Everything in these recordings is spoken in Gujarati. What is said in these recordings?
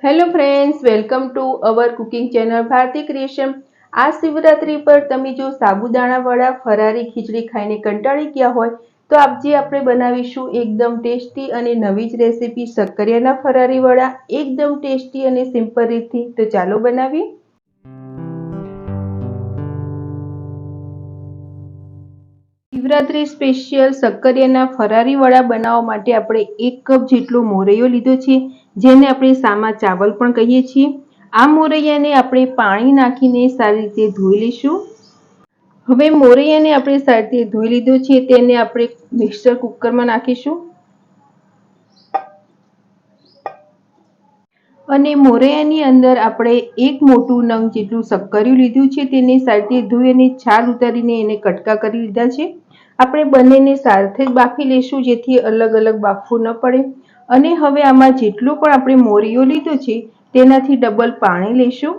Hello friends, welcome to our cooking channel Bharati creation. આ શિવરાત્રી પર તમે જો સાબુદાણા વડા ફરારી ખીચડી ખાઈને કંટાળી ગયા હોય તો આજે આપણે બનાવીશું એકદમ ટેસ્ટી અને નવી જ રેસીપી શક્કરિયાના ફરારી વડા, એકદમ ટેસ્ટી અને સિમ્પલ રીતથી। તો ચાલો બનાવીએ। શિવરાત્રી સ્પેશિયલ શક્કરિયાના ફરારી વડા બનાવવા માટે આપણે 1 કપ જેટલો મોરૈયો લીધો છે, જેને આપણે સામા ચાવલ પણ કહીએ છીએ। આ મોરૈયાને આપણે પાણી નાખીને સારી રીતે ધોઈ લઈશું। હવે મોરૈયાને આપણે સારી રીતે ધોઈ લીધો છે, તેને આપણે મિક્સર કુકરમાં નાખીશું અને મોરૈયાની અંદર આપણે 1 મોટું નંગ જેટલું શક્કરિયું લીધું છે, તેને સારી રીતે ધોઈ અને છાલ ઉતારીને એને કટકા કરી લીધા છે। આપણે બંનેને સાથે જ બાફી લઈશું, જેથી અલગ અલગ બાફવું ન પડે। અને હવે આમાં જેટલું પણ આપણે મોરૈયો લીધો છે તેનાથી ડબલ પાણી લઈશું।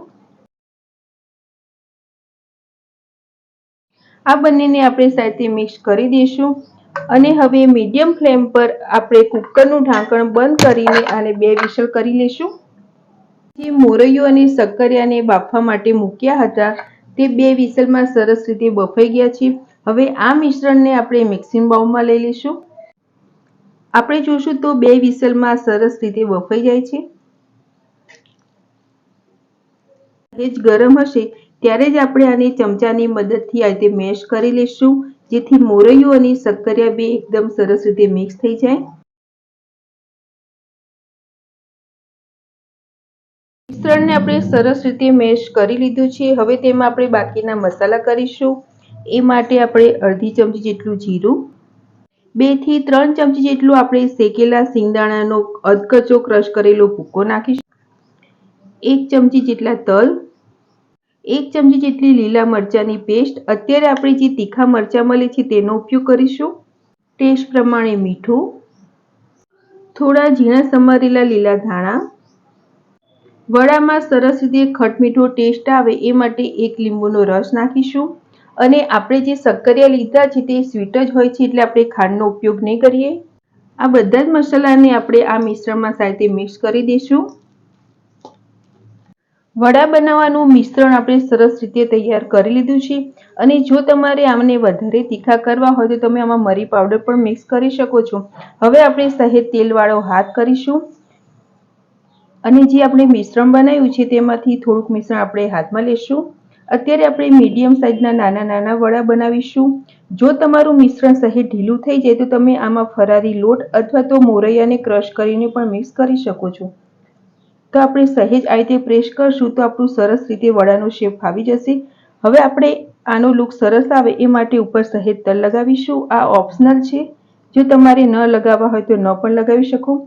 આ બંનેને આપણે સાથે મિક્સ કરી દઈશું અને હવે મીડિયમ ફ્લેમ પર આપણે કુકરનું ઢાંકણ બંધ કરીને આને 2 વિસલ કરી લઈશું। જે મોરૈયો અને શક્કરિયાને બાફવા માટે મૂક્યા હતા તે 2 વિસલમાં સરસ રીતે બફાઈ ગયા છે। હવે આ મિશ્રણને આપણે મિક્સિંગ બાઉલમાં લઈ લઈશું। આપણે જોશું તો 2 વિસલમાં સરસ રીતે બફાઈ જાય છે। સહેજ ગરમ હશે ત્યારે જ આપણે આને ચમચાની મદદથી આ રીતે મેશ કરી લઈશું, જેથી મોરૈયો અને શક્કરિયા બે એકદમ સરસ રીતે મિક્સ થઈ જાય। મિશ્રણને આપણે સરસ રીતે મેશ કરી લીધું છે। હવે તેમાં આપણે બાકીના મસાલા કરીશું। એ માટે આપણે અડધી ચમચી જેટલું જીરું, 2 થી 3 ચમચી જેટલું આપણે શેકેલા સિંગદાણાનો અધકચો ક્રશ કરેલો ભૂકો નાખીશું, 1 ચમચી જેટલા તલ, 1 ચમચી જેટલી લીલા મરચાંની પેસ્ટ। અત્યારે આપણે જે તીખા મરચાં મળે છે તેનો ઉપયોગ કરીશું। ટેસ્ટ પ્રમાણે મીઠું, થોડા ઝીણા સમારેલા લીલા ધાણા। વડામાં સરસ રીતે ખટમીઠો ટેસ્ટ આવે એ માટે 1 લીંબુનો રસ નાખીશું। અને આપણે જે શક્કરિયા લીધા છે તે સ્વીટ જ હોય છે, એટલે આપણે ખાંડનો ઉપયોગ નહીં કરીએ। આ બધા જ મસાલાને આપણે આ મિશ્રણમાં સાથે મિક્સ કરી દઈશું। વડા બનાવવાનું મિશ્રણ આપણે સરસ રીતે તૈયાર કરી લીધું છે। અને જો તમારે આમને વધારે તીખા કરવા હોય તો તમે આમાં મરી પાવડર પણ મિક્સ કરી શકો છો। હવે આપણે સહેજ તેલવાળો હાથ કરીશું અને જે આપણે મિશ્રણ બનાવ્યું છે તેમાંથી થોડુંક મિશ્રણ આપણે હાથમાં લેશું। અત્યારે આપણે મીડિયમ સાઇઝના નાના નાના વડા બનાવીશું। જો તમારું મિશ્રણ સહેજ ઢીલું થઈ જાય તો તમે આમાં ફરારી લોટ અથવા તો મોરૈયાને ક્રશ કરીને પણ મિક્સ કરી શકો છો। તો આપણે સહેજ આ રીતે પ્રેસ કરશું તો આપણું સરસ રીતે વડાનો શેપ આવી જશે। હવે આપણે આનો લુક સરસ આવે એ માટે ઉપર સહેજ તલ લગાવીશું। આ ઓપ્શનલ છે, જો તમારે ન લગાવવા હોય તો ન પણ લગાવી શકો।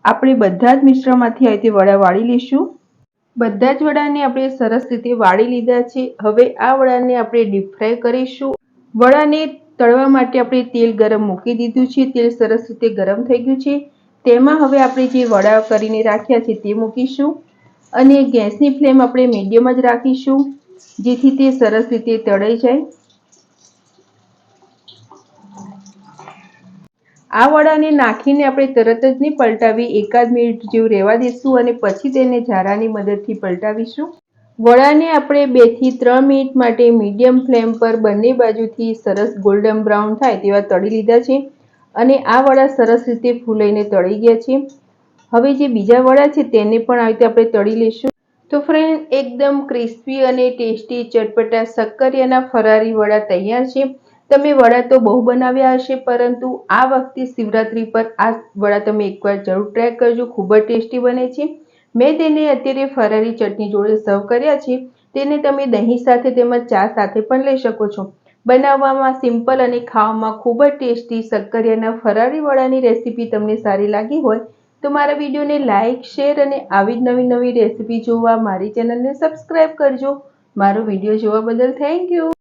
આપણે બધા જ મિશ્રણમાંથી આ રીતે વડા વાળી લઈશું। બધા જ વડાને આપણે સરસ રીતે વાળી લીધા છે। હવે આ વડાને આપણે ડીપ ફ્રાય કરીશું। વડાને તળવા માટે આપણે તેલ ગરમ મૂકી દીધું છે। તેલ સરસ રીતે ગરમ થઈ ગયું છે। તેમાં હવે આપણે જે વડા કરીને રાખ્યા છે તે મૂકીશું અને ગેસની ફ્લેમ આપણે મીડિયમ જ રાખીશું, જેથી તે સરસ રીતે તળાઈ જાય। આ વડાને નાખીને આપણે તરત જ નહીં પલટાવી, એકાદ મિનિટ જેવું રહેવા દઈશું અને પછી તેને ઝારાની મદદથી પલટાવીશું। વડાને આપણે 2 થી 3 મિનિટ માટે મીડિયમ ફ્લેમ પર બંને બાજુથી સરસ ગોલ્ડન બ્રાઉન થાય તેવા તળી લીધા છે અને આ વડા સરસ રીતે ફૂલાઈને તળી ગયા છે। હવે જે બીજા વડા છે તેને પણ આ રીતે આપણે તળી લઈશું। તો ફ્રેન્ડ, એકદમ ક્રિસ્પી અને ટેસ્ટી ચટપટા શક્કરિયાના ફરારી વડા તૈયાર છે। તમે વડા તો બહુ બનાવ્યા હશે, પરંતુ આ વખતે શિવરાત્રી પર આ વડા તમે એકવાર જરૂર ટ્રાય કરજો, ખૂબ જ ટેસ્ટી બને છે। મેં તેને અત્યારે ફરારી ચટણી જોડે સર્વ કર્યા છે। તેને તમે દહીં સાથે તેમજ ચા સાથે પણ લઈ શકો છો। બનાવવામાં સિમ્પલ અને ખાવામાં ખૂબ જ ટેસ્ટી શક્કરિયાના ફરારી વડાની રેસીપી તમને સારી લાગી હોય તો મારા વિડીયોને લાઇક, શેર અને આવી જ નવી નવી રેસીપી જોવા મારી ચેનલને સબસ્ક્રાઈબ કરજો। મારો વિડીયો જોવા બદલ થેન્ક યુ।